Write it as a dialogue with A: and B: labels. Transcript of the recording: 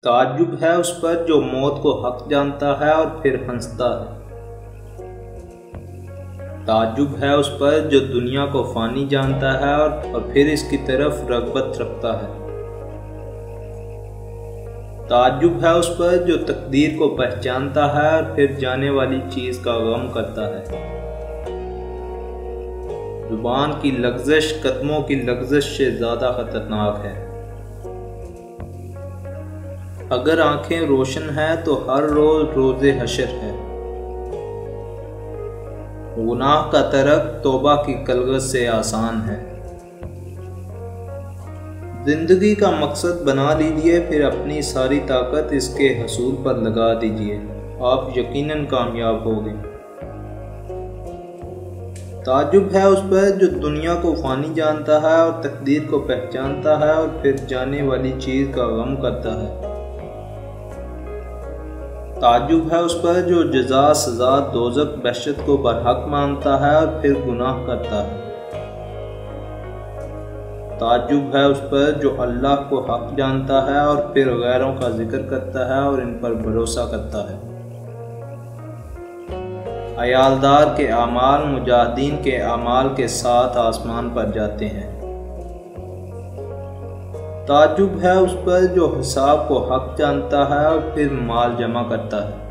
A: تعجب ہے اس پر جو موت کو حق جانتا ہے اور پھر ہنستا ہے۔ تعجب ہے اس پر جو دنیا کو فانی جانتا ہے اور پھر اس کی طرف رغبت رکھتا ہے۔ تعجب ہے اس پر جو تقدیر کو پہچانتا ہے اور پھر جانے والی چیز کا غم کرتا ہے۔ زبان کی لغزش قدموں کی لغزش سے زیادہ خطرناک ہے۔ اگر آنکھیں روشن ہیں تو ہر روز روز حشر ہے۔ گناہ کا ترک توبہ کی کلغت سے آسان ہے۔ زندگی کا مقصد بنا لیجئے، پھر اپنی ساری طاقت اس کے حصول پر لگا دیجئے، آپ یقیناً کامیاب ہوگے۔ تعجب ہے اس پر جو دنیا کو فانی جانتا ہے اور تقدیر کو پہچانتا ہے اور پھر جانے والی چیز کا غم کرتا ہے۔ تعجب ہے اس پر جو جزا سزا دوزخ بہشت کو برحق مانتا ہے اور پھر گناہ کرتا ہے۔ تعجب ہے اس پر جو اللہ کو حق جانتا ہے اور پھر غیروں کا ذکر کرتا ہے اور ان پر بھروسہ کرتا ہے۔ عیالدار کے اعمال مجاہدین کے اعمال کے ساتھ آسمان پر جاتے ہیں۔ تعجب ہے اس پر جو حساب کو حق جانتا ہے اور پھر مال جمع کرتا ہے۔